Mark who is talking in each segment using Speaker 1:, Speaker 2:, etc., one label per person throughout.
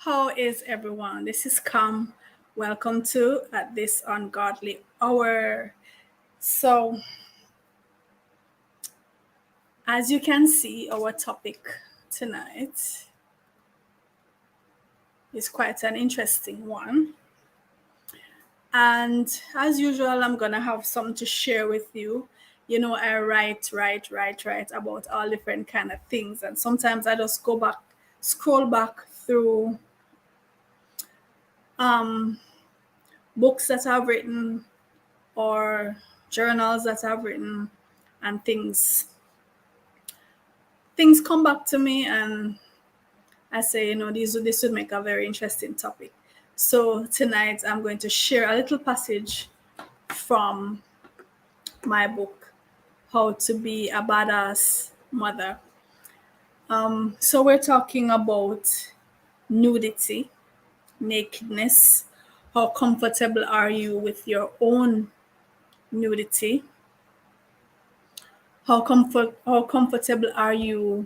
Speaker 1: How is everyone? This is Cam. Welcome to At This Ungodly Hour. So, as you can see, our topic tonight is quite an interesting one. And as usual, I'm going to have some to share with you. You know, I write about all different kind of things. And sometimes I just scroll back through um, books that I've written or journals that I've written, and things come back to me, and I say, this would make a very interesting topic. So tonight I'm going to share a little passage from my book, How to Be a Badass Mother. So we're talking about nudity, nakedness. How comfortable are you with your own nudity? How comfortable are you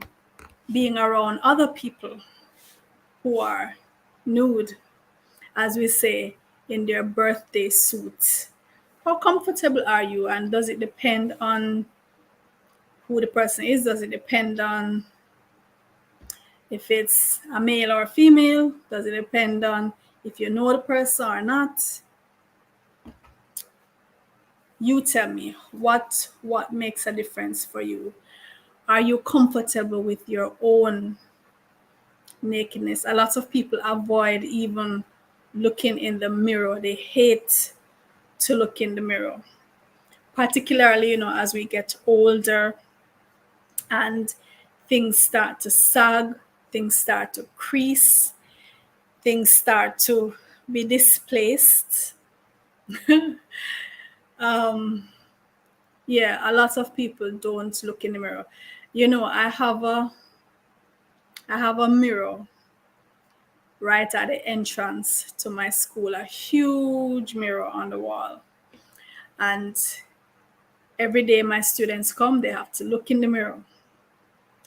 Speaker 1: being around other people who are nude, as we say, in their birthday suits? How comfortable are you? And does it depend on who the person is? Does it depend on if it's a male or a female? Does it depend on if you know the person or not? You tell me what makes a difference for you. Are you comfortable with your own nakedness? A lot of people avoid even looking in the mirror. They hate to look in the mirror, particularly as we get older and things start to sag, things start to crease, things start to be displaced. Yeah, a lot of people don't look in the mirror. I have a mirror right at the entrance to my school, a huge mirror on the wall. And every day my students come, they have to look in the mirror.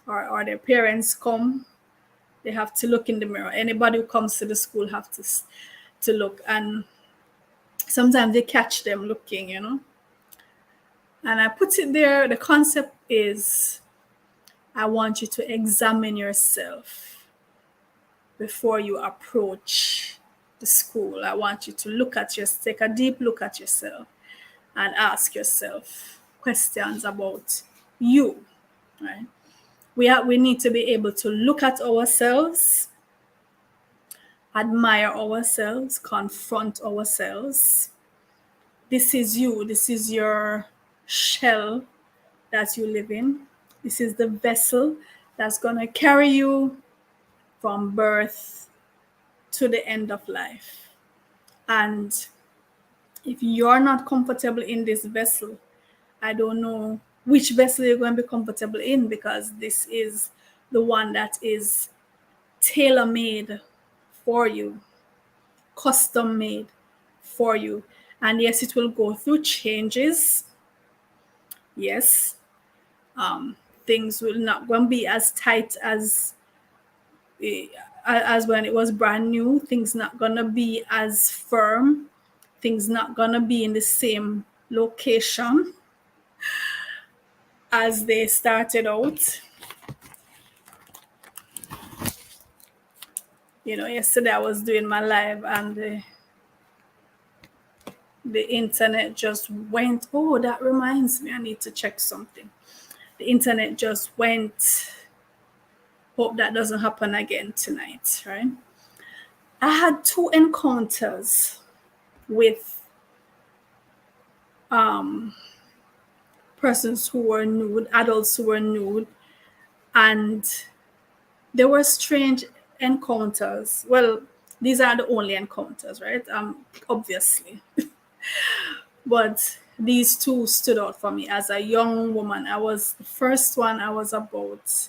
Speaker 1: Or their parents come, they have to look in the mirror. Anybody who comes to the school have to look. And sometimes they catch them looking. And I put it there. The concept is I want you to examine yourself before you approach the school. I want you to take a deep look at yourself and ask yourself questions about you, right? We need to be able to look at ourselves, admire ourselves, confront ourselves. This is you. This is your shell that you live in. This is the vessel that's going to carry you from birth to the end of life. And if you're not comfortable in this vessel, I don't know which vessel you're going to be comfortable in, because this is the one that is tailor-made for you, custom made for you. And yes, it will go through changes. Yes, things will not going to be as tight as when it was brand new. Things not going to be as firm. Things not going to be in the same location as they started out. Yesterday I was doing my live, and the internet just went. Oh, that reminds me, I need to check something. The internet just went. Hope that doesn't happen again tonight, right? I had 2 encounters with persons who were nude, adults who were nude, and they were strange encounters. Well, these are the only encounters, right? Obviously. But these 2 stood out for me as a young woman. The first one, I was about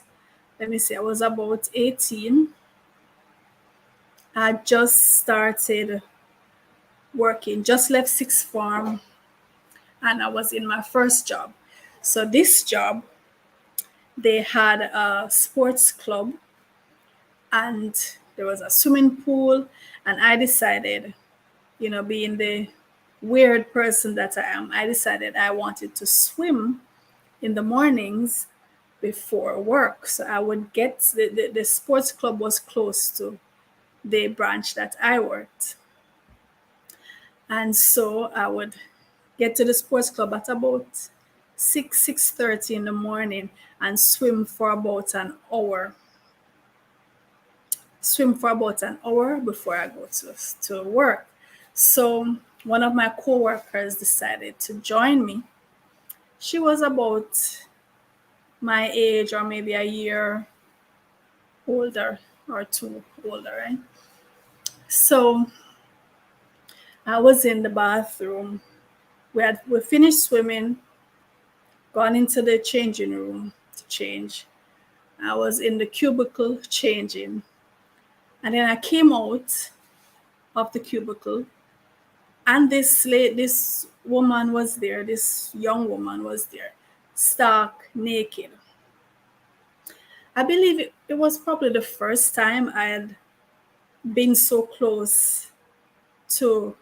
Speaker 1: 18. I just started working, just left sixth form, and I was in my first job. So this job, they had a sports club, and there was a swimming pool, and I decided, being the weird person that I am, I decided I wanted to swim in the mornings before work. So I would get the sports club was close to the branch that I worked. And so I would get to the sports club at about 6:30 in the morning and swim for about an hour before I go to work. So one of my coworkers decided to join me. She was about my age or maybe a year older or two older, right? So I was in the bathroom. We finished swimming, gone into the changing room to change. I was in the cubicle changing. And then I came out of the cubicle, and this woman was there, this young woman was there, stark naked. I believe it was probably the first time I had been so close to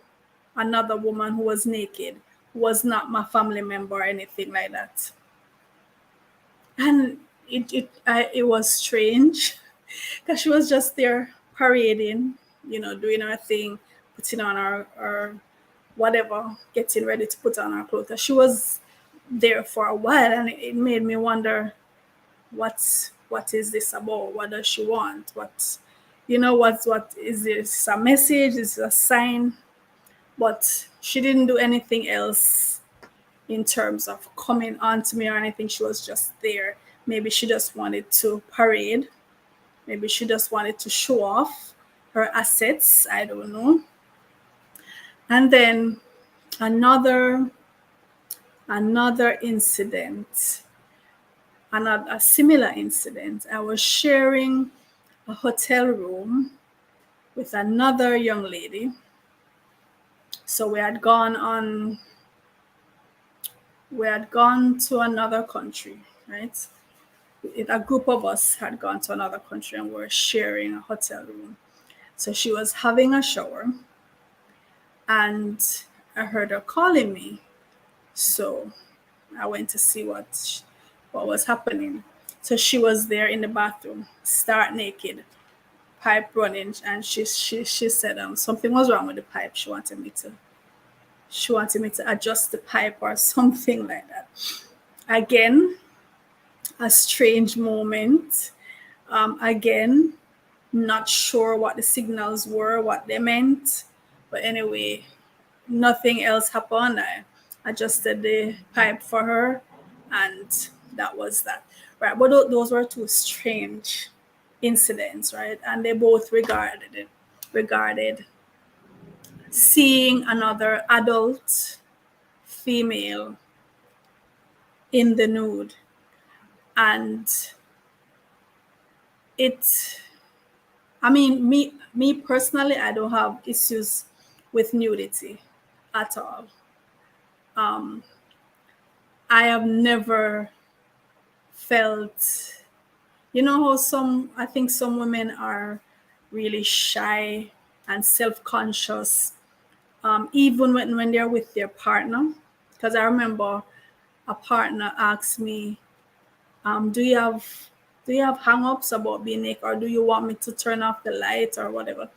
Speaker 1: another woman who was naked, who was not my family member or anything like that. And it was strange because she was just there parading, doing her thing, putting on her whatever, getting ready to put on her clothes. She was there for a while, and it made me wonder, what is this about? What does she want? What is this? A message? Is it a sign? But she didn't do anything else in terms of coming on to me or anything. She was just there. Maybe she just wanted to parade. Maybe she just wanted to show off her assets. I don't know. And then another incident, a similar incident. I was sharing a hotel room with another young lady. So we had gone to another country, right? A group of us had gone to another country and we were sharing a hotel room. So she was having a shower, and I heard her calling me. So I went to see what was happening. So she was there in the bathroom, stark naked, pipe running, and she said something was wrong with the pipe. She wanted me to adjust the pipe or something like that. Again, a strange moment. Again, not sure what the signals were, what they meant. But anyway, nothing else happened. I adjusted the pipe for her, and that was that. Right. But those were two strange incidents, right? And they both regarded seeing another adult female in the nude. And it I mean, me personally, I don't have issues with nudity at all. Um, I have never felt, how I think some women are really shy and self-conscious, even when they're with their partner. Because I remember a partner asked me, do you have hang-ups about being naked, or do you want me to turn off the light or whatever?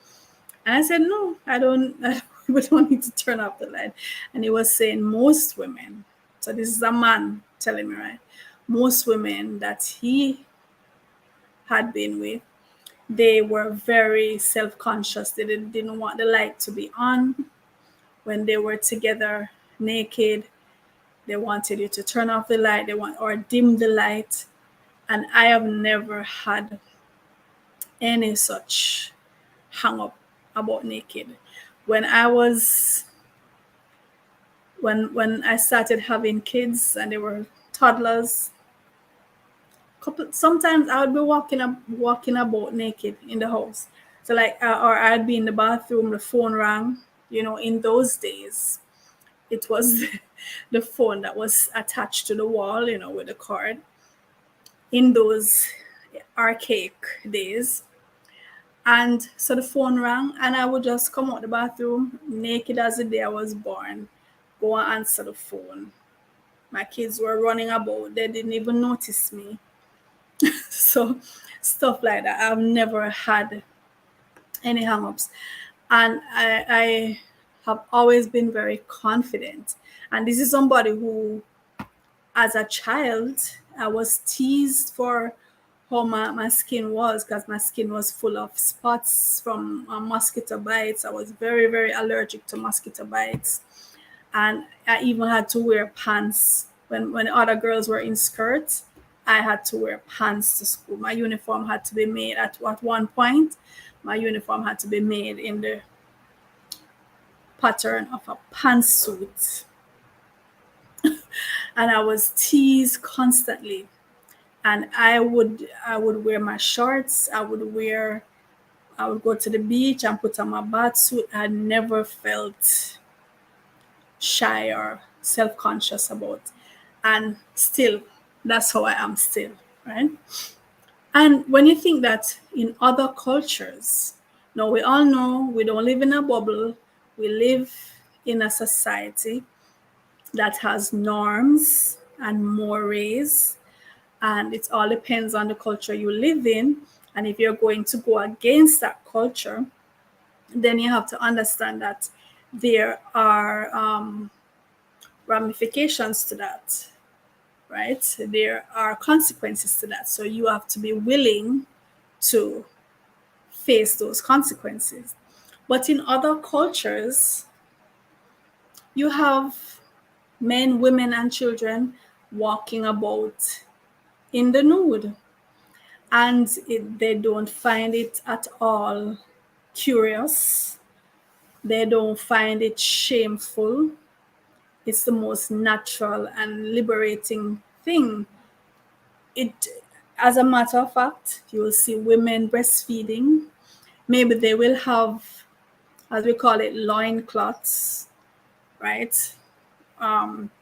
Speaker 1: And I said, no, I don't. We don't need to turn off the light. And he was saying most women, so this is a man telling me, right? Most women that he had been with, they were very self-conscious. They didn't want the light to be on when they were together naked. They wanted you to turn off the light, or dim the light. And I have never had any such hang up about naked. When I was when I started having kids and they were toddlers, sometimes I would be walking about naked in the house. So or I'd be in the bathroom, the phone rang. In those days, it was the phone that was attached to the wall, with the cord. In those archaic days, And so the phone rang, and I would just come out the bathroom, naked as the day I was born, go and answer the phone. My kids were running about, they didn't even notice me. So, stuff like that. I've never had any hang-ups. And I have always been very confident. And this is somebody who, as a child, I was teased for how my skin was, because my skin was full of spots from mosquito bites. I was very, very allergic to mosquito bites. And I even had to wear pants. When other girls were in skirts, I had to wear pants to school. My uniform had to be made at one point. My uniform had to be made in the pattern of a pantsuit. And I was teased constantly. And I would wear my shorts. I would go to the beach and put on my bath suit. I never felt shy or self-conscious about. And still, that's how I am still, right? And when you think that in other cultures, now we all know we don't live in a bubble, we live in a society that has norms and mores, and it all depends on the culture you live in. And if you're going to go against that culture, then you have to understand that there are ramifications to that, right? There are consequences to that. So you have to be willing to face those consequences. But in other cultures, you have men, women, and children walking about in the nude, and they don't find it at all curious. They don't find it shameful. It's the most natural and liberating thing. It, as a matter of fact, you will see women breastfeeding. Maybe they will have, as we call it, loincloths, right?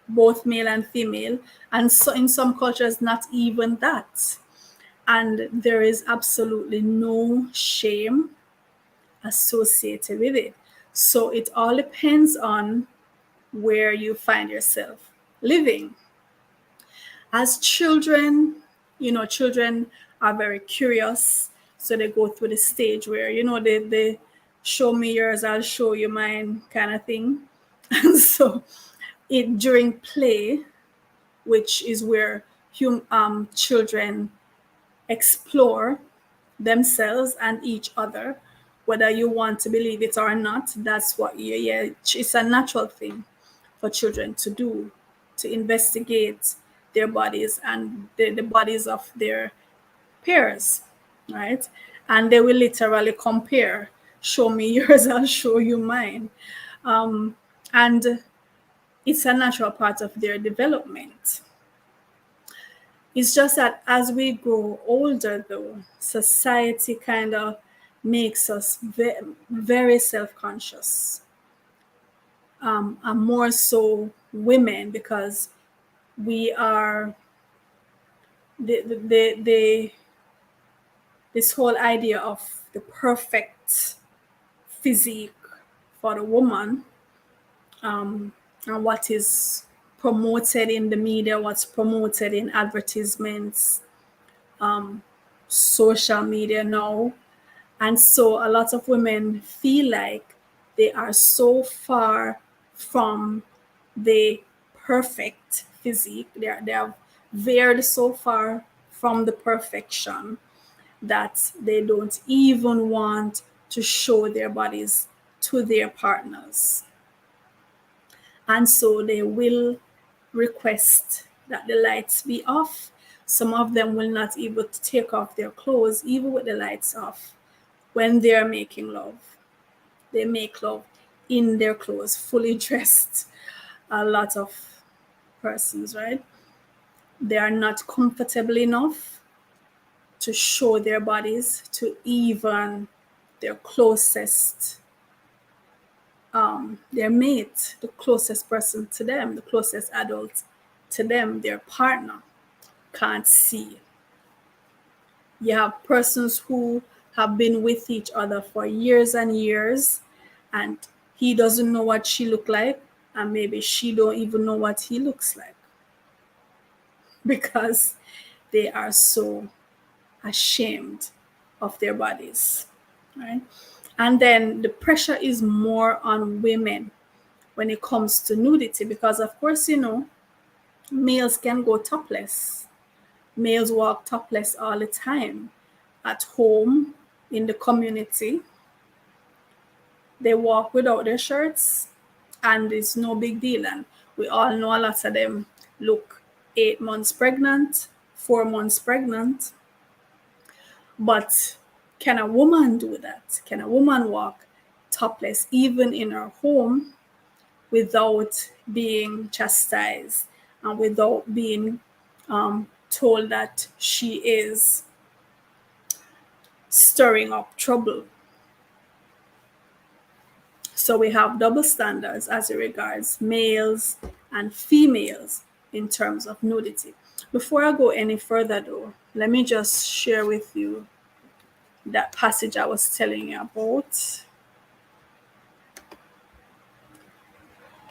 Speaker 1: Both male and female. And so in some cultures, not even that. And there is absolutely no shame associated with it. So it all depends on where you find yourself living. As children, children are very curious. So they go through the stage where, they show me yours, I'll show you mine kind of thing. And so during play, which is where children explore themselves and each other, whether you want to believe it or not, that's what it's a natural thing for children to do, to investigate their bodies and the bodies of their peers, right? And they will literally compare, show me yours, I'll show you mine. And it's a natural part of their development. It's just that as we grow older, though, society kind of makes us very self-conscious, and more so women, because we are the this whole idea of the perfect physique for the woman, and what is promoted in the media, what's promoted in advertisements, social media now. And so a lot of women feel like they are so far from the perfect physique. They have veered so far from the perfection that they don't even want to show their bodies to their partners. And so they will request that the lights be off. Some of them will not even take off their clothes, even with the lights off, when they're making love. They make love in their clothes, fully dressed. A lot of persons, right? They are not comfortable enough to show their bodies to even their closest, their mate, the closest person to them, the closest adult to them, their partner, can't see. You have persons who have been with each other for years and years, and he doesn't know what she look like, and maybe she don't even know what he looks like, because they are so ashamed of their bodies, right? And then the pressure is more on women when it comes to nudity, because of course, males can go topless. Males walk topless all the time, at home, in the community. They walk without their shirts, and it's no big deal. And we all know a lot of them look 8 months pregnant, 4 months pregnant. But can a woman do that? Can a woman walk topless even in her home without being chastised and without being told that she is stirring up trouble? So we have double standards as it regards males and females in terms of nudity. Before I go any further, though, let me just share with you that passage I was telling you about.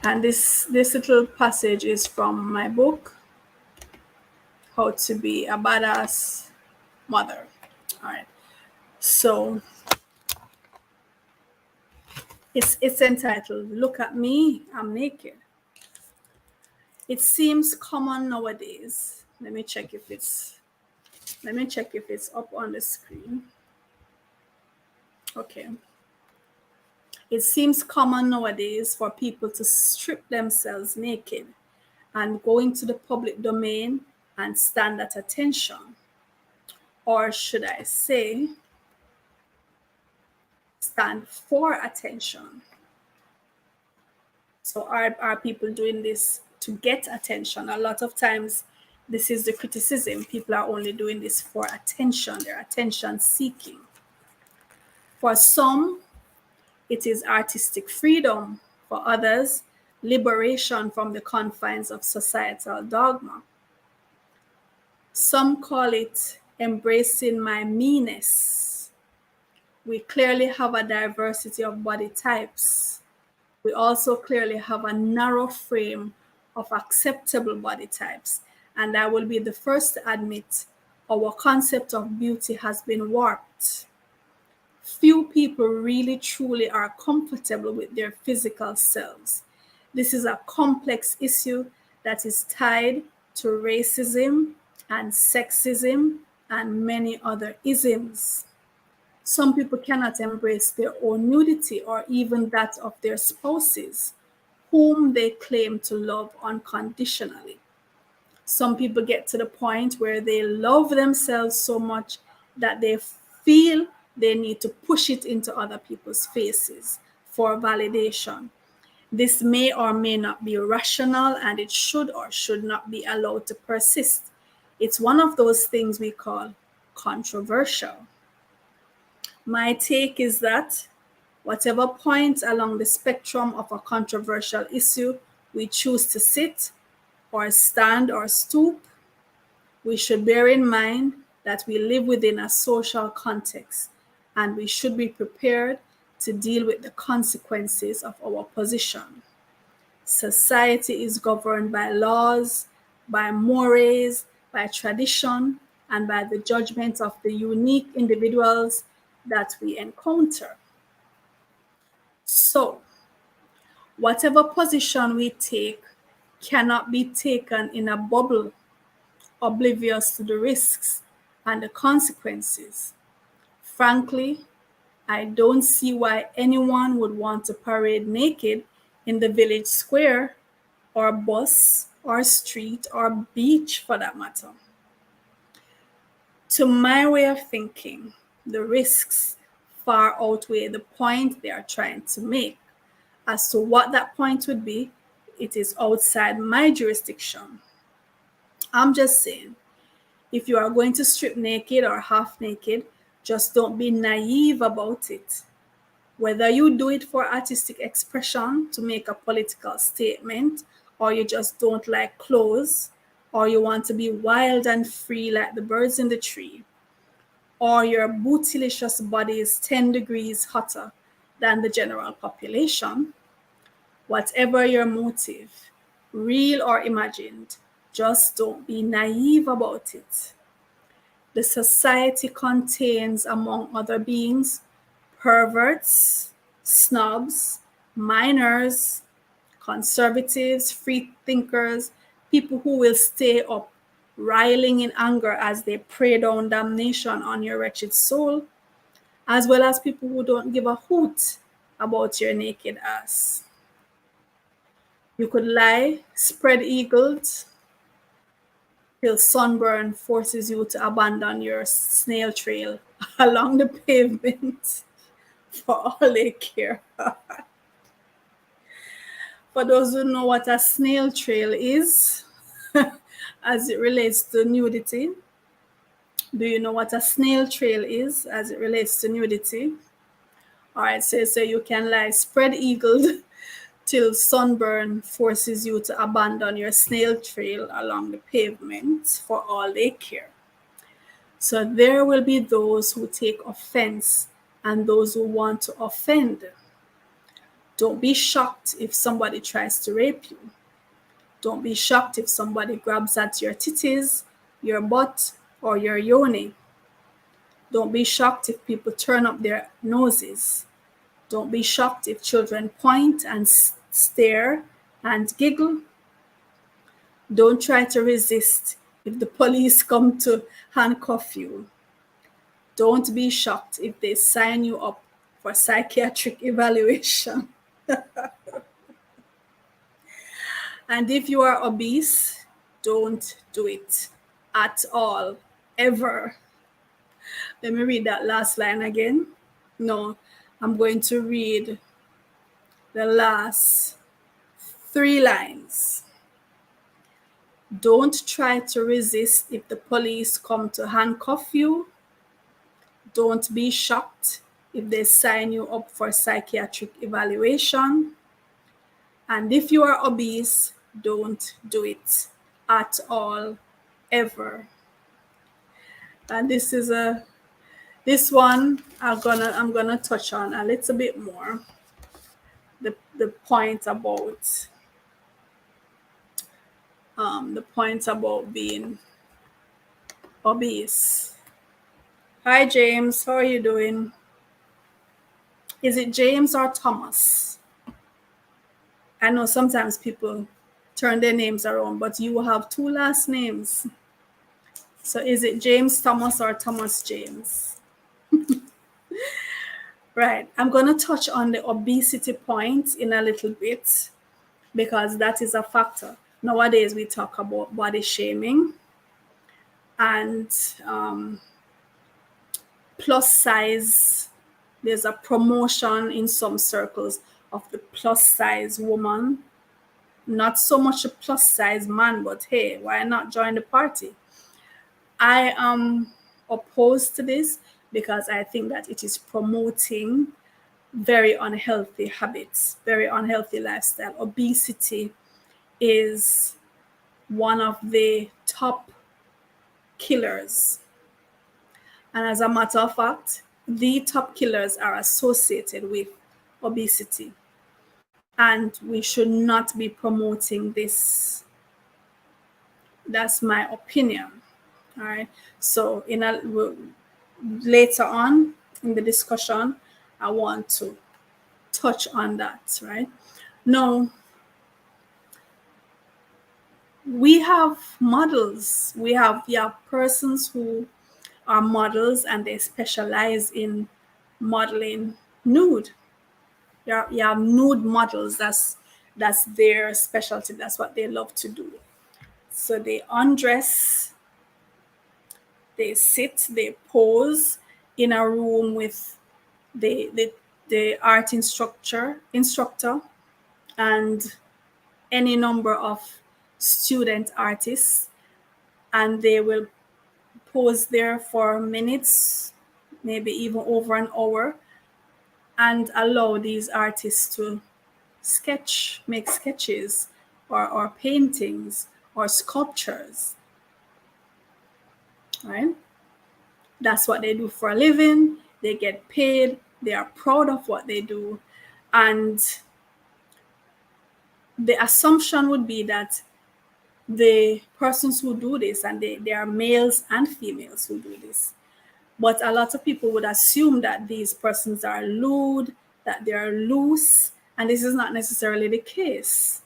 Speaker 1: And this little passage is from my book, How to Be a Badass Mother. All right. So it's entitled, Look at Me, I'm Naked. It seems common nowadays. Let me check if it's up on the screen. Okay. It seems common nowadays for people to strip themselves naked and go into the public domain and stand at attention. Or should I say, stand for attention. So are people doing this to get attention? A lot of times this is the criticism. People are only doing this for attention. They're attention seeking. For some, it is artistic freedom. For others, liberation from the confines of societal dogma. Some call it embracing my meanness. We clearly have a diversity of body types. We also clearly have a narrow frame of acceptable body types. And I will be the first to admit our concept of beauty has been warped. Few people really truly are comfortable with their physical selves. This is a complex issue that is tied to racism and sexism and many other isms. Some people cannot embrace their own nudity or even that of their spouses, whom they claim to love unconditionally. Some people get to the point where they love themselves so much that they feel they need to push it into other people's faces for validation. This may or may not be rational, and it should or should not be allowed to persist. It's one of those things we call controversial. My take is that whatever point along the spectrum of a controversial issue we choose to sit or stand or stoop, we should bear in mind that we live within a social context, and we should be prepared to deal with the consequences of our position. Society is governed by laws, by mores, by tradition, and by the judgment of the unique individuals that we encounter. So, whatever position we take cannot be taken in a bubble, oblivious to the risks and the consequences. Frankly, I don't see why anyone would want to parade naked in the village square or bus or street or beach for that matter. To my way of thinking, the risks far outweigh the point they are trying to make. As to what that point would be, it is outside my jurisdiction. I'm just saying, if you are going to strip naked or half naked, just don't be naive about it. Whether you do it for artistic expression to make a political statement, or you just don't like clothes, or you want to be wild and free like the birds in the tree, or your bootylicious body is 10 degrees hotter than the general population, whatever your motive, real or imagined, just don't be naive about it. The society contains, among other beings, perverts, snobs, minors, conservatives, free thinkers, people who will stay up, riling in anger as they pray down damnation on your wretched soul, as well as people who don't give a hoot about your naked ass. You could lie, spread eagled, till sunburn forces you to abandon your snail trail along the pavement for all they care. For those who know what a snail trail is, as it relates to nudity, do you know what a snail trail is as it relates to nudity? All right, so you can lie spread eagled till sunburn forces you to abandon your snail trail along the pavement for all they care. So there will be those who take offense and those who want to offend. Don't be shocked if somebody tries to rape you. Don't be shocked if somebody grabs at your titties, your butt, or your yoni. Don't be shocked if people turn up their noses. Don't be shocked if children point and stare and giggle. Don't try to resist if the police come to handcuff you. Don't be shocked if they sign you up for psychiatric evaluation. And if you are obese, don't do it at all, ever. Let me read that last line again. No, I'm going to read the last 3 lines. Don't try to resist if the police come to handcuff you. Don't be shocked if they sign you up for psychiatric evaluation. And if you are obese, don't do it at all, ever. And this one I'm gonna touch on a little bit more. The point about being obese. Hi James, how are you doing? Is it James or Thomas? I know sometimes people turn their names around, but you have 2 last names. So is it James Thomas or Thomas James? Right. I'm going to touch on the obesity point in a little bit because that is a factor. Nowadays, we talk about body shaming and plus size. There's a promotion in some circles of the plus size woman. Not so much a plus size man, but hey, why not join the party? I am opposed to this because I think that it is promoting very unhealthy habits, very unhealthy lifestyle. Obesity is one of the top killers. And as a matter of fact, the top killers are associated with obesity. And we should not be promoting this. That's my opinion. All right. So later on in the discussion, I want to touch on that, right? Now, we have models. We have persons who are models and they specialize in modeling nude. You have nude models. That's their specialty. That's what they love to do. So they undress, they sit, they pose in a room with the art instructor and any number of student artists, and they will pose there for minutes, maybe even over an hour, and allow these artists to make sketches or paintings or sculptures, right? That's what they do for a living. They get paid. They are proud of what they do. And the assumption would be that the persons who do this, and they are males and females who do this, but a lot of people would assume that these persons are lewd, that they are loose, and this is not necessarily the case.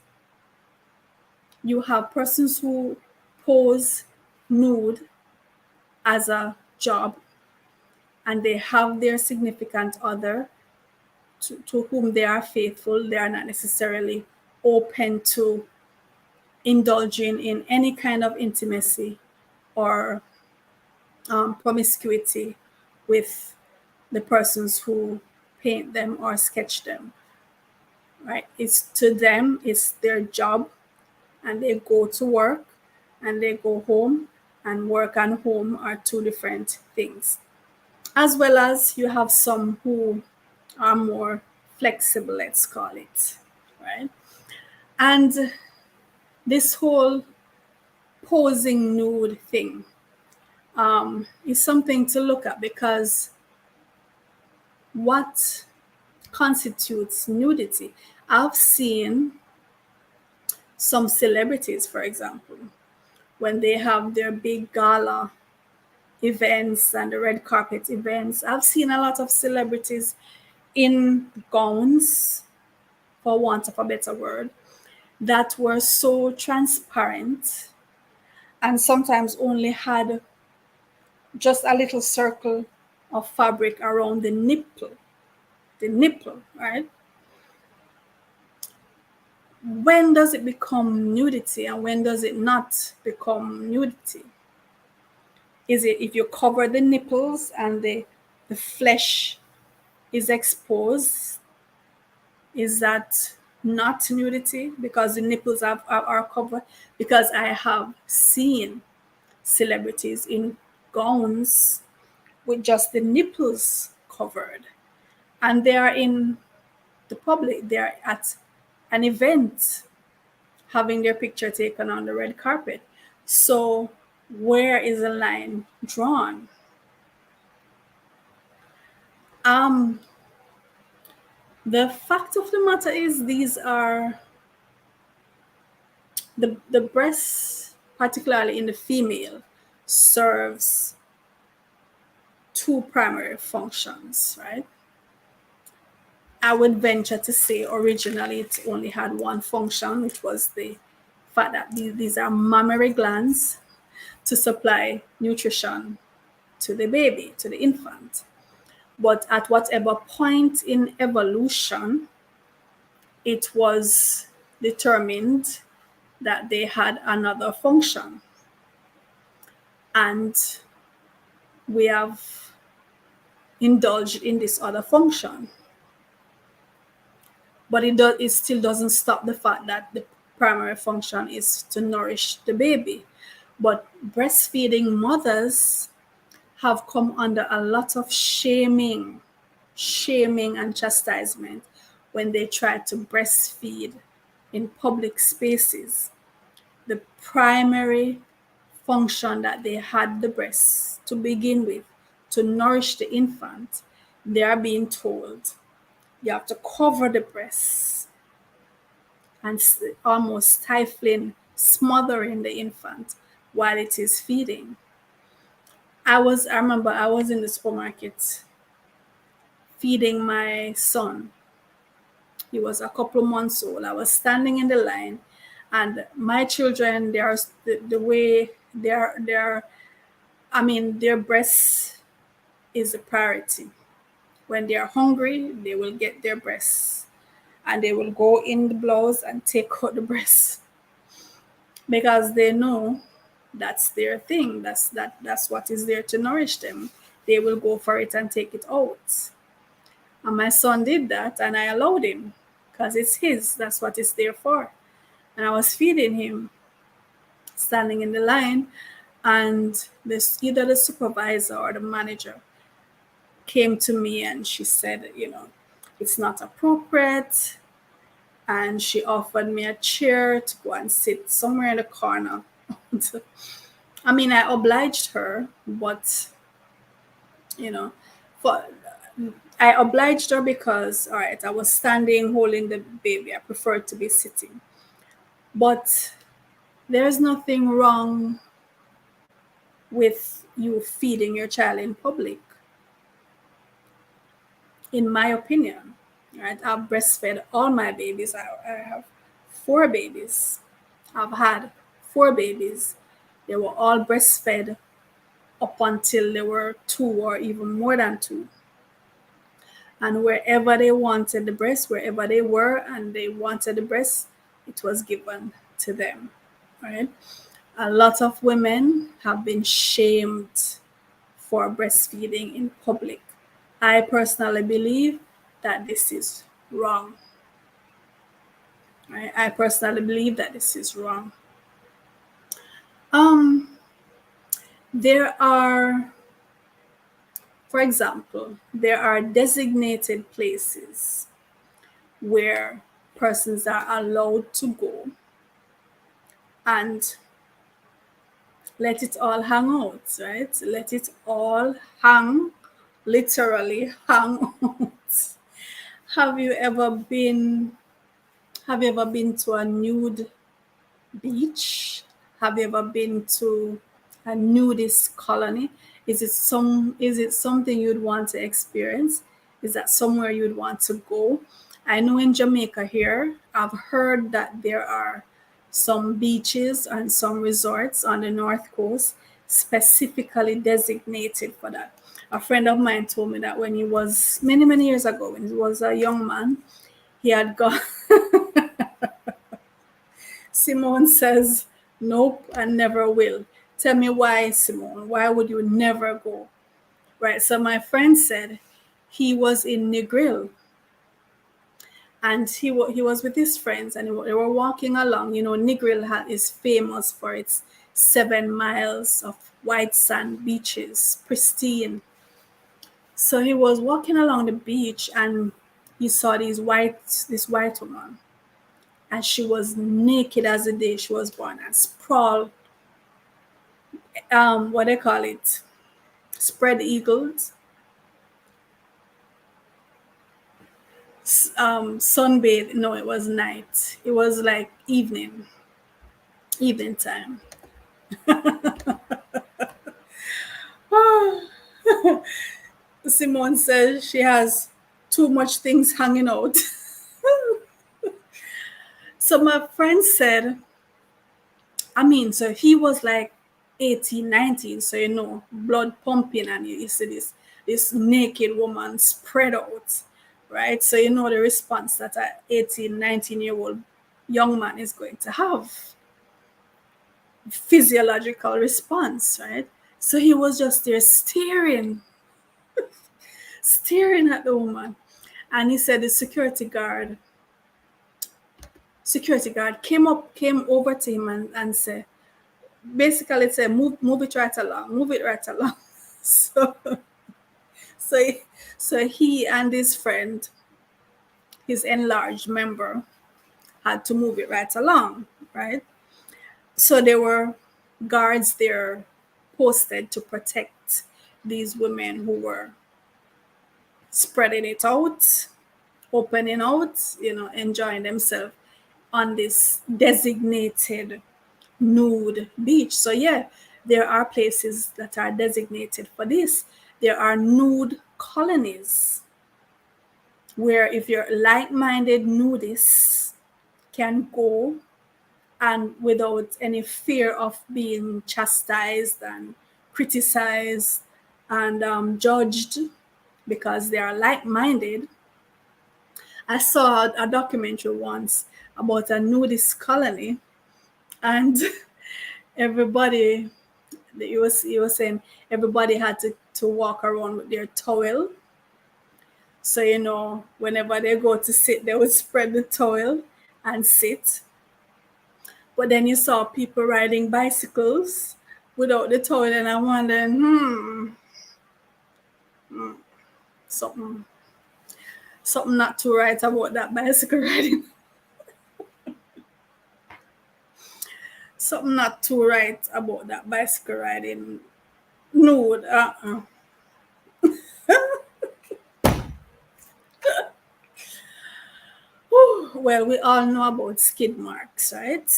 Speaker 1: You have persons who pose nude as a job, and they have their significant other to whom they are faithful. They are not necessarily open to indulging in any kind of intimacy or promiscuity with the persons who paint them or sketch them. Right? It's to them, it's their job, and they go to work and they go home, and work and home are two different things. As well as you have some who are more flexible, let's call it, right? And this whole posing nude thing is something to look at, because what constitutes nudity? I've seen some celebrities, for example, when they have their big gala events and the red carpet events, I've seen a lot of celebrities in gowns, for want of a better word, that were so transparent and sometimes only had just a little circle of fabric around the nipple, right? When does it become nudity and when does it not become nudity? Is it if you cover the nipples and the flesh is exposed? Is that not nudity because the nipples are covered? Because I have seen celebrities in gowns with just the nipples covered, and they are in the public. They are at an event having their picture taken on the red carpet. So where is the line drawn? The fact of the matter is, these are the breast, particularly in the female, serves two primary functions, right? I would venture to say originally it only had one function, which was the fact that these are mammary glands to supply nutrition to the baby, to the infant. But at whatever point in evolution, it was determined that they had another function. And we have indulged in this other function. But it still doesn't stop the fact that the primary function is to nourish the baby. But breastfeeding mothers have come under a lot of shaming and chastisement when they try to breastfeed in public spaces. The primary function that they had the breasts to begin with, to nourish the infant, they are being told you have to cover the breasts and almost stifling, smothering the infant while it is feeding. I remember I was in the supermarket feeding my son. He was a couple of months old. I was standing in the line, and my children, they are the way they're I mean, their breasts is a priority. When they are hungry, they will get their breasts, and they will go in the blouse and take out the breasts, because they know that's their thing. That's what is there to nourish them. They will go for it and take it out. And my son did that, and I allowed him because it's his. That's what it's there for. And I was feeding him, standing in the line, and either the supervisor or the manager came to me and she said, it's not appropriate. And she offered me a chair to go and sit somewhere in the corner. I mean, I obliged her, but you know. For I obliged her because, all right, I was standing holding the baby. I preferred to be sitting. But there's nothing wrong with you feeding your child in public, in my opinion. Right? I've breastfed all my babies. I have four babies. I've had four babies. They were all breastfed up until they were two or even more than two. And wherever they wanted the breast, wherever they were and they wanted the breast, it was given to them. Right? A lot of women have been shamed for breastfeeding in public. I personally believe that this is wrong. Right? I personally believe that this is wrong. Um, there are, for example, there are designated places where persons are allowed to go and let it all hang out, right? Let it all hang, literally hang out. Have you ever been have you ever been to a nude beach? Have you ever been to a nudist colony? Is it something you'd want to experience? Is that somewhere you'd want to go? I know in Jamaica here, I've heard that there are some beaches and some resorts on the north coast specifically designated for that. A friend of mine told me that when he was many, many years ago, when he was a young man, he had gone. Simone says, nope, and never will. Tell me why, Simone. Why would you never go? Right. So my friend said he was in Negril and he was with his friends and they were walking along. You know, Negril is famous for its 7 miles of white sand beaches, pristine. So he was walking along the beach and he saw this white woman, and she was naked as the day she was born and sprawled, what they call it, spread eagles, sunbathe. No, it was night. It was like evening time. Simone says she has too much things hanging out. So my friend said, I mean, so he was like 18, 19, so blood pumping, and you see this naked woman spread out, right? So the response that a 18, 19-year-old young man is going to have, physiological response, right? So he was just there staring at the woman. And he said the security guard came over to him and said, basically said, move it right along, move it right along. So so so he and his friend, his enlarged member, had to move it right along, right? So there were guards there posted to protect these women who were spreading it out, opening out, enjoying themselves on this designated nude beach. So yeah, there are places that are designated for this. There are nude colonies where if you're like-minded nudists can go and without any fear of being chastised and criticized and judged because they are like-minded. I saw a documentary once about a nudist colony, and everybody, he was saying everybody had to walk around with their towel. So whenever they go to sit, they would spread the towel and sit. But then you saw people riding bicycles without the towel, and I'm wondering, something something not too right about that bicycle riding. Something not too right about that bicycle riding nude. Well, we all know about skid marks, right?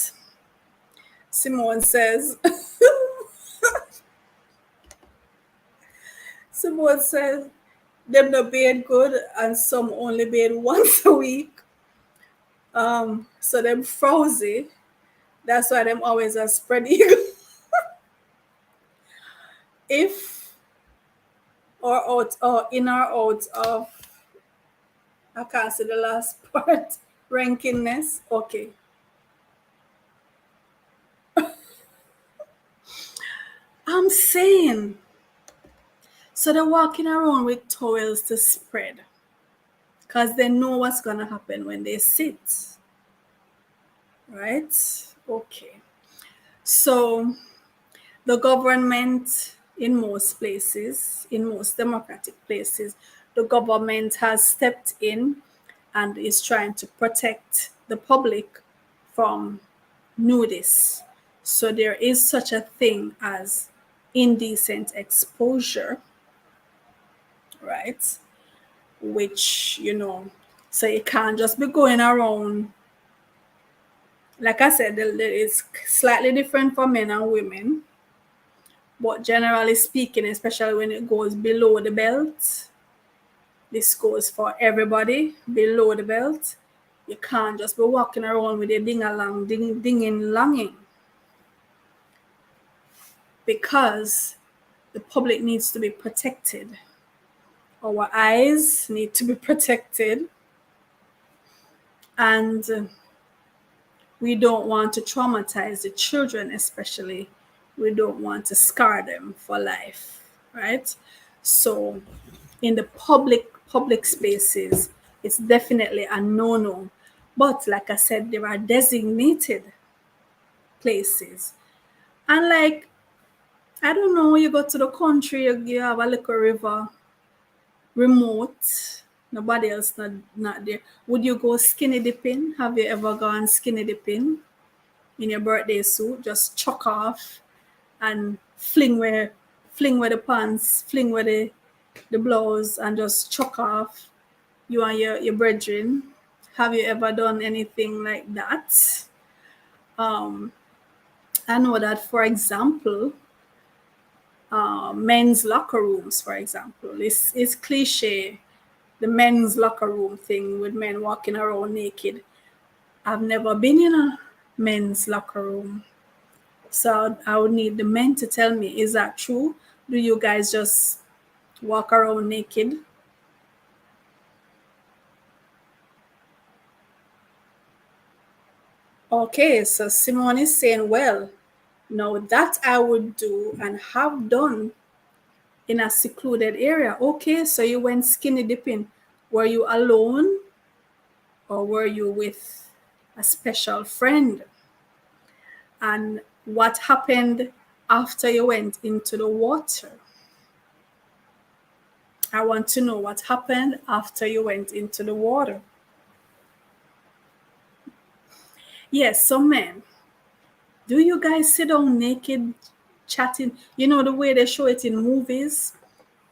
Speaker 1: Simone says, Simone says, them no bathe good and some only bathe once a week. So them frowsy. That's why them always a spread eagle. If or out or in or out of, I can't say the last part, rankiness. Okay. I'm saying, so they're walking around with towels to spread because they know what's going to happen when they sit, right? Okay. So the government in most places, in most democratic places, the government has stepped in and is trying to protect the public from nudists. So there is such a thing as indecent exposure, right? Which, so you can't just be going around. Like I said, it's slightly different for men and women, but generally speaking, especially when it goes below the belt, this goes for everybody below the belt. You can't just be walking around with a ding-a-long, dinging longing, because the public needs to be protected. Our eyes need to be protected, and we don't want to traumatize the children, especially. We don't want to scar them for life, right? So in the public spaces, it's definitely a no-no. But like I said, there are designated places. And like, I don't know, you go to the country, you have a little river, remote, nobody else not there. Would you go skinny dipping? Have you ever gone skinny dipping in your birthday suit? Just chuck off and fling where the pants, fling where the blouse, and just chuck off, you and your brethren. Have you ever done anything like that? I know that, for example, men's locker rooms, for example, it's cliche, the men's locker room thing with men walking around naked. I've never been in a men's locker room, so I would need the men to tell me, is that true? Do you guys just walk around naked? Okay, so Simone is saying, well, no, that I would do and have done in a secluded area. Okay, so you went skinny dipping. Were you alone or were you with a special friend? And what happened after you went into the water? I want to know what happened after you went into the water. Yes, so men, do you guys sit down naked chatting? You know the way they show it in movies?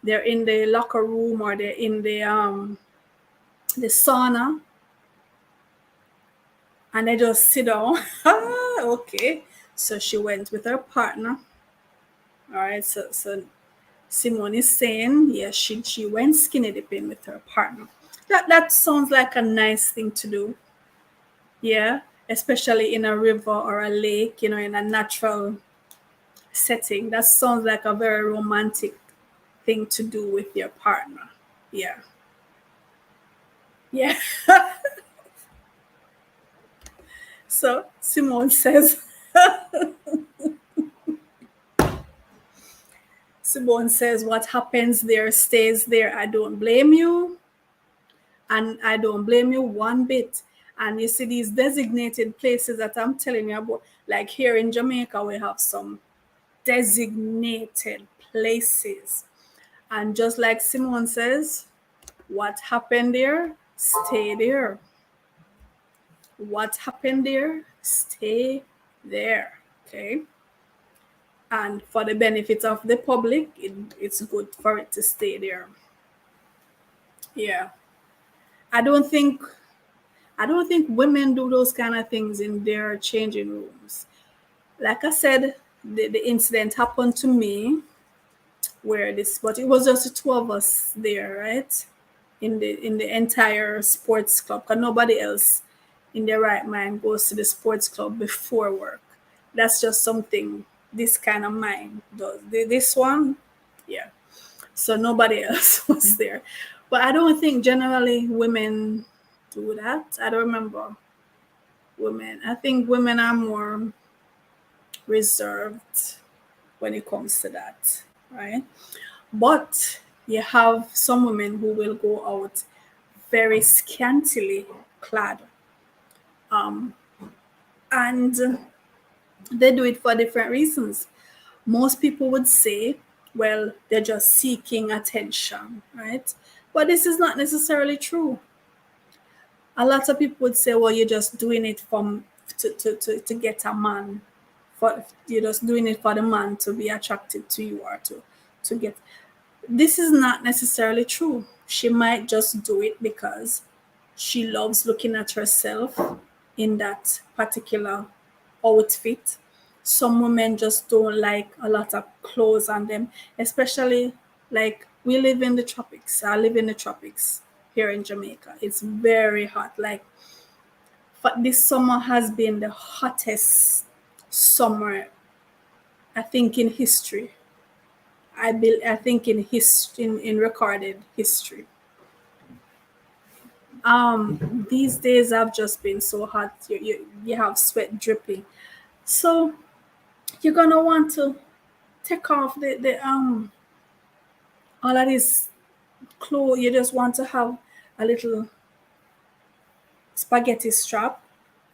Speaker 1: They're in the locker room or they're in the sauna and they just sit down. Okay. So she went with her partner. All right. So Simone is saying, yes, she went skinny dipping with her partner. That sounds like a nice thing to do. Yeah. Especially in a river or a lake, in a natural setting. That sounds like a very romantic thing to do with your partner. Yeah. Yeah. So Simone says, Simone says, what happens there stays there. I don't blame you. And I don't blame you one bit. And you see these designated places that I'm telling you about, like here in Jamaica, we have some designated places. And just like Simone says, what happened there, stay there. What happened there, stay there. Okay. And for the benefit of the public, it's good for it to stay there. Yeah. I don't think I don't think women do those kind of things in their changing rooms. Like I said, the incident happened to me where this, but it was just the two of us there, right? In the entire sports club, because nobody else in their right mind goes to the sports club before work. That's just something this kind of mind does. This one, yeah. So nobody else was there. But I don't think generally women do that. I don't remember women. I think women are more reserved when it comes to that, right? But you have some women who will go out very scantily clad. And they do it for different reasons. Most people would say, well, they're just seeking attention, right? But this is not necessarily true. A lot of people would say, well, you're just doing it to get a man. You're just doing it for the man to be attracted to you or to get. This is not necessarily true. She might just do it because she loves looking at herself in that particular outfit. Some women just don't like a lot of clothes on them, especially like we live in the tropics. I live in the tropics here in Jamaica. It's very hot. Like, but this summer has been the hottest summer, I think, in history. I think in recorded history. These days have just been so hot. You have sweat dripping. So you're gonna want to take off the all of this clothes. You just want to have a little spaghetti strap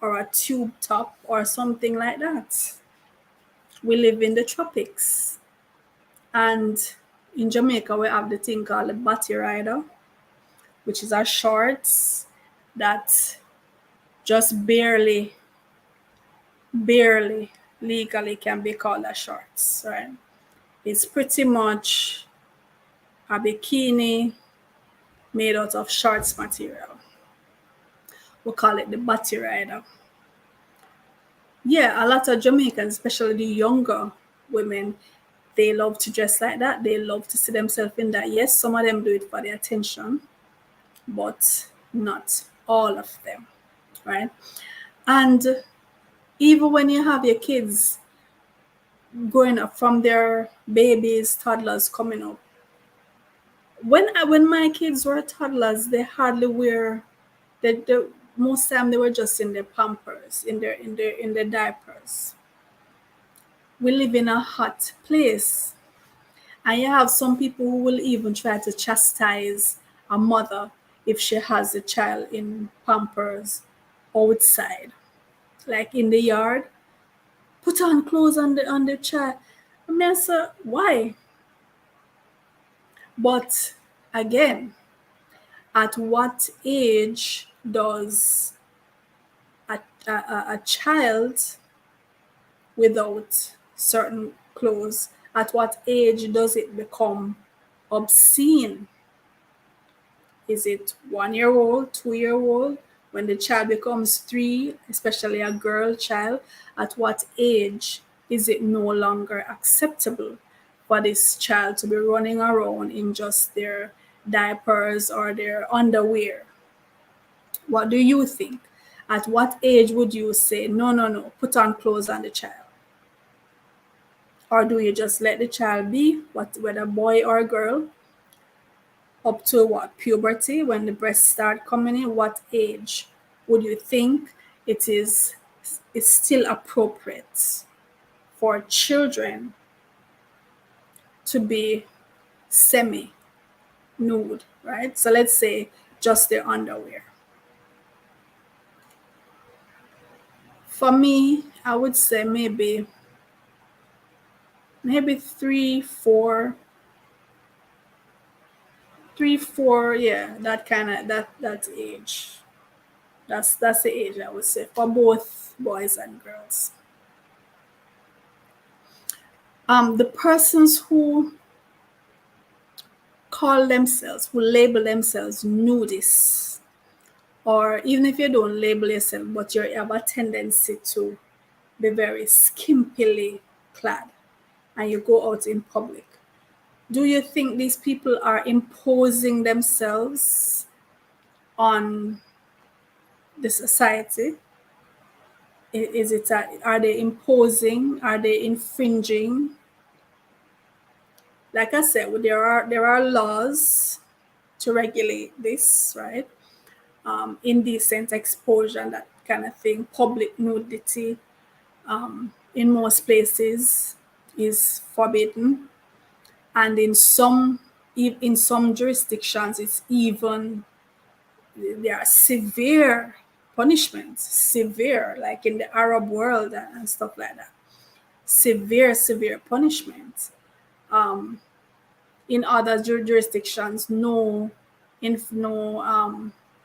Speaker 1: or a tube top or something like that. We live in the tropics, and in Jamaica we have the thing called the bati rider, which is our shorts that just barely legally can be called a shorts, right? It's pretty much a bikini made out of shorts material. We call it the bati rider. Yeah, a lot of Jamaicans, especially the younger women, they love to dress like that. They love to see themselves in that. Yes, some of them do it for the attention, but not all of them, right? And even when you have your kids growing up from their babies, toddlers coming up, when my kids were toddlers, they hardly wear the most time they were just in their pampers, in their diapers. We live in a hot place, and you have some people who will even try to chastise a mother if she has a child in pampers outside, like in the yard. Put on clothes on the child. I mean, so why? But again, at what age does a child without certain clothes, at what age does it become obscene? Is it 1 year old, 2 year old? When the child becomes three, especially a girl child, at what age is it no longer acceptable for this child to be running around in just their diapers or their underwear? What do you think? At what age would you say, no, no, no, put on clothes on the child? Or do you just let the child be, whether boy or girl, up to what, puberty, when the breasts start coming in? What age would you think it's still appropriate for children to be semi nude, right? So let's say just their underwear. For me, I would say maybe 3, 4, yeah, that kind of that age. That's the age I would say for both boys and girls. The persons who who label themselves nudists or even if you don't label yourself, but you have a tendency to be very skimpily clad and you go out in public, do you think these people are imposing themselves on the society? Is it are they imposing? Are they infringing? Like I said, there are laws to regulate this, right? Indecent exposure and that kind of thing. Public nudity, in most places, is forbidden, and in some jurisdictions, it's even there are severe punishments, severe, like in the Arab world and stuff like that. Severe punishments. In other jurisdictions, no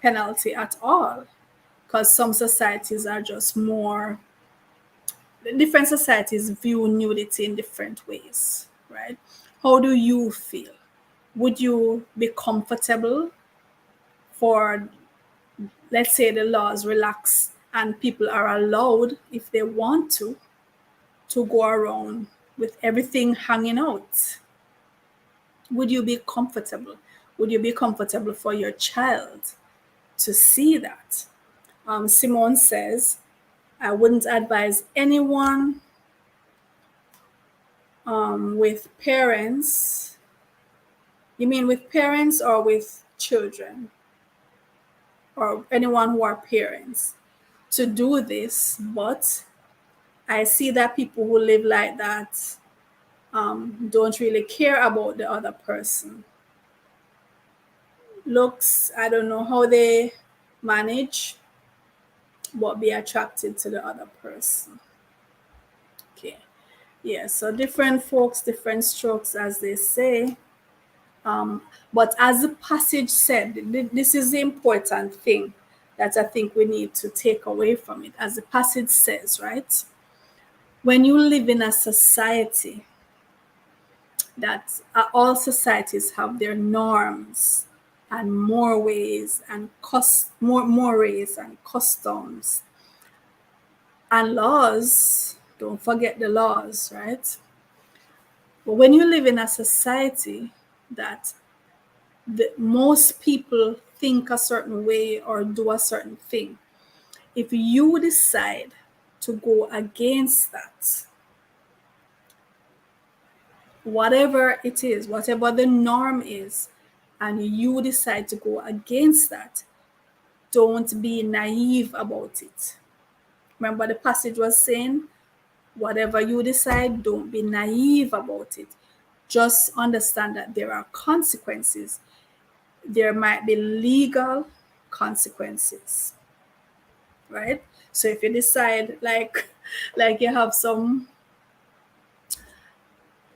Speaker 1: penalty at all, because some societies are just more. Different societies view nudity in different ways, right? How do you feel? Would you be comfortable for, let's say, the laws relax and people are allowed, if they want to go around with everything hanging out? Would you be comfortable? Would you be comfortable for your child to see that? Simone says, I wouldn't advise anyone with parents. You mean with parents or with children? Or anyone who are parents to do this, but I see that people who live like that don't really care about the other person. Looks, I don't know how they manage, but be attracted to the other person. Okay. Yeah, so different folks, different strokes, as they say. But as the passage said, this is the important thing that I think we need to take away from it. As the passage says, right? When you live in a society that all societies have their norms and more ways and mores and customs and laws, don't forget the laws, right? But when you live in a society that most people think a certain way or do a certain thing, if you decide to go against that, whatever it is, whatever the norm is, and you decide to go against that, don't be naive about it. Remember, the passage was saying, whatever you decide, don't be naive about it. Just understand that there are consequences. There might be legal consequences, right? So if you decide, like you have some,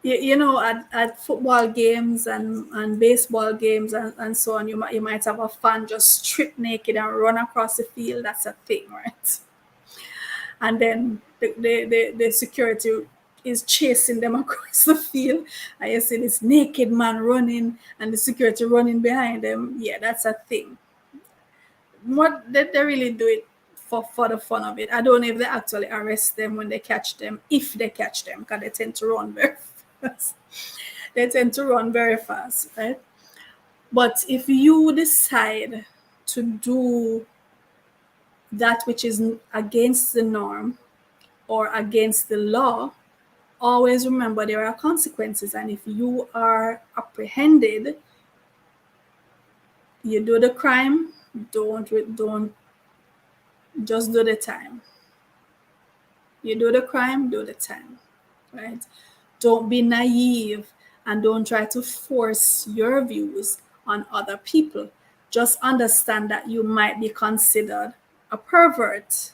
Speaker 1: at football games and baseball games and so on, you might have a fan just strip naked and run across the field. That's a thing, right? And then the security is chasing them across the field, and you see this naked man running and the security running behind them. Yeah, that's a thing. What they really do it for the fun of it. I don't know if they actually arrest them when they catch them, if they catch them, because they tend to run very fast. They tend to run very fast, right? But if you decide to do that which is against the norm or against the law, always remember there are consequences. And if you are apprehended, you do the crime, don't just do the time. You do the crime, do the time, right? Don't be naive and don't try to force your views on other people. Just understand that you might be considered a pervert.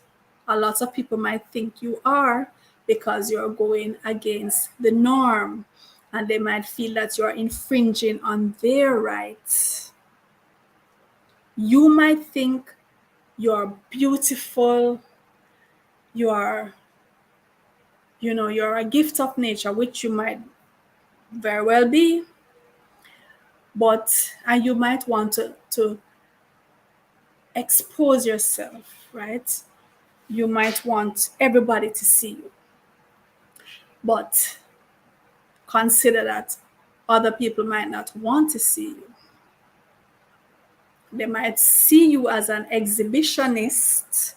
Speaker 1: A lot of people might think you are because you're going against the norm, and they might feel that you're infringing on their rights. You might think you're beautiful, you're a gift of nature, which you might very well be, and you might want to expose yourself, right? You might want everybody to see you, but consider that other people might not want to see you. They might see you as an exhibitionist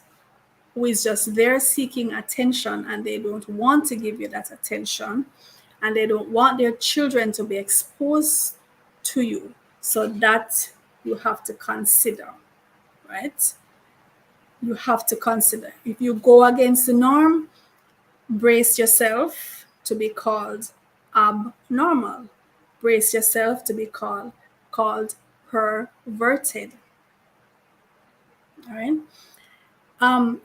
Speaker 1: who is just there seeking attention, and they don't want to give you that attention, and they don't want their children to be exposed to you. So that you have to consider, right? You have to consider. If you go against the norm, brace yourself to be called abnormal. Brace yourself to be called perverted. All right.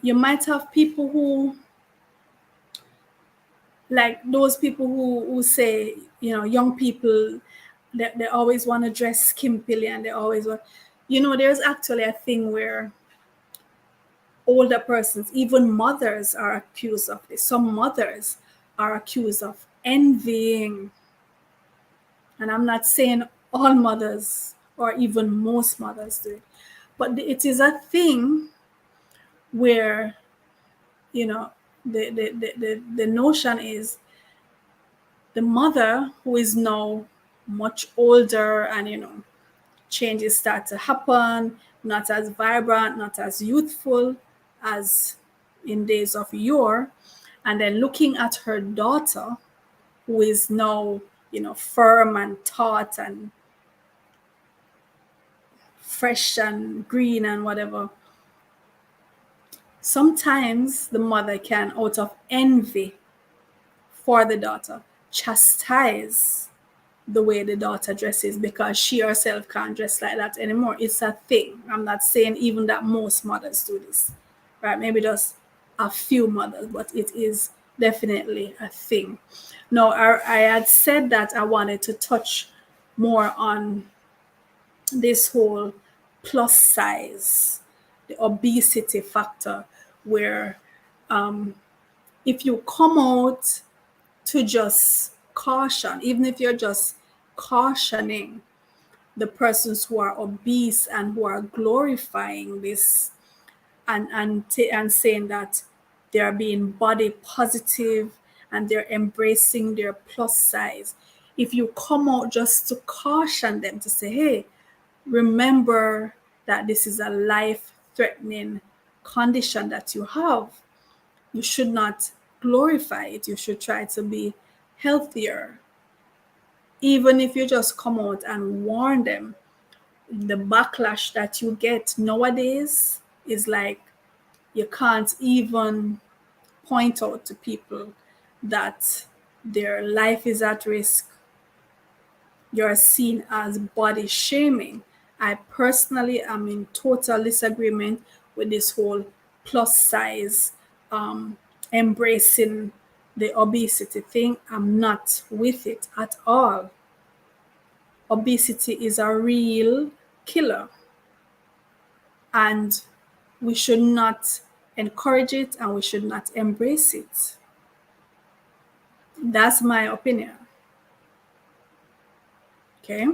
Speaker 1: You might have people who, like those people who say, young people, they always want to dress skimpily, and they always want, there's actually a thing where older persons, even mothers, are accused of this. Some mothers are accused of envying. And I'm not saying all mothers or even most mothers do it, but it is a thing where, the notion is the mother who is now much older, and changes start to happen, not as vibrant, not as youthful as in days of yore, and then looking at her daughter who is now firm and taut and fresh and green and whatever. Sometimes the mother can, out of envy for the daughter, chastise the way the daughter dresses because she herself can't dress like that anymore. It's a thing. I'm not saying even that most mothers do this, right? Maybe just a few mothers, but it is definitely a thing. Now, I had said that I wanted to touch more on this whole plus size, the obesity factor, where if you come out to just caution, even if you're just cautioning the persons who are obese and who are glorifying this, and saying that they are being body positive and they're embracing their plus size. If you come out just to caution them, to say, hey, remember that this is a life-threatening condition that you have, you should not glorify it. You should try to be healthier. Even if you just come out and warn them, the backlash that you get nowadays is like you can't even point out to people that their life is at risk. You're seen as body shaming. I personally am in total disagreement with this whole plus size, embracing the obesity thing. I'm not with it at all. Obesity is a real killer, and we should not encourage it, and we should not embrace it. That's my opinion. Okay,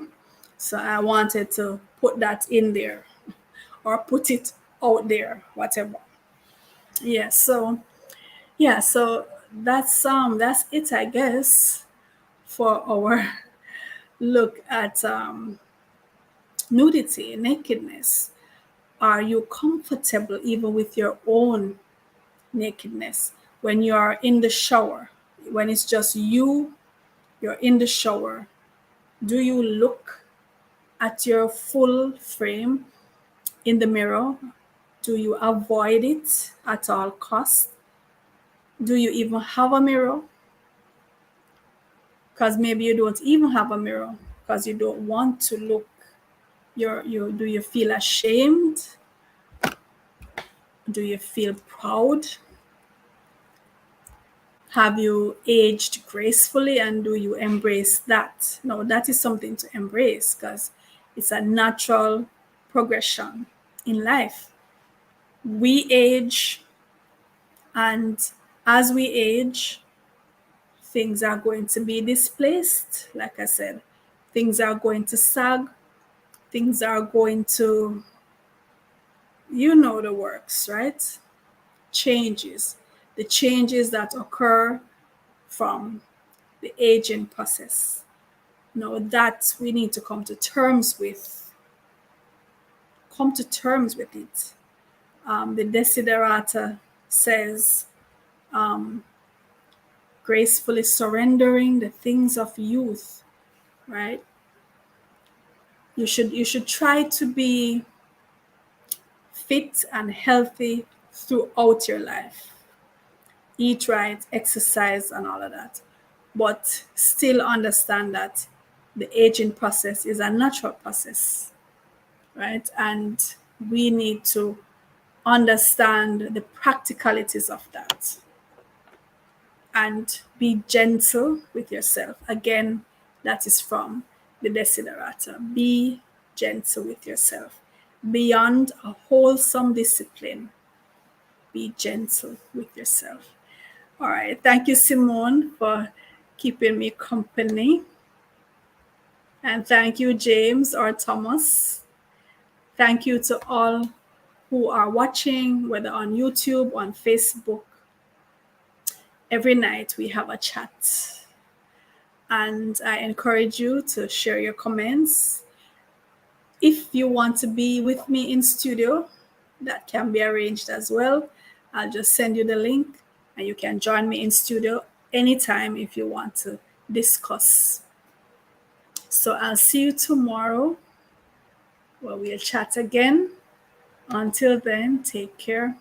Speaker 1: so I wanted to put that in there, or put it out there, whatever. So that's it, I guess, for our look at nudity, nakedness. Are you comfortable even with your own nakedness? When you are in the shower, when it's just you, you're in the shower, do you look at your full frame in the mirror? Do you avoid it at all costs? Do you even have a mirror? Because maybe you don't even have a mirror because you don't want to look. Do you feel ashamed? Do you feel proud? Have you aged gracefully, and do you embrace that? No, that is something to embrace because it's a natural progression in life. We age, and as we age, things are going to be displaced. Like I said, things are going to sag, things are going to you know the works, right? Changes, the changes that occur from the aging process. That we need to come to terms with. Come to terms with it. The Desiderata says, gracefully surrendering the things of youth, right? You should try to be fit and healthy throughout your life. Eat right, exercise, and all of that. But still understand that the aging process is a natural process, right? And we need to understand the practicalities of that and be gentle with yourself. Again, that is from the Desiderata. Be gentle with yourself. Beyond a wholesome discipline, be gentle with yourself. All right. Thank you, Simone, for keeping me company. And thank you, James or Thomas. Thank you to all who are watching, whether on YouTube, on Facebook. Every night we have a chat. And I encourage you to share your comments. If you want to be with me in studio, that can be arranged as well. I'll just send you the link and you can join me in studio anytime if you want to discuss. So I'll see you tomorrow where we'll chat again. Until then, take care.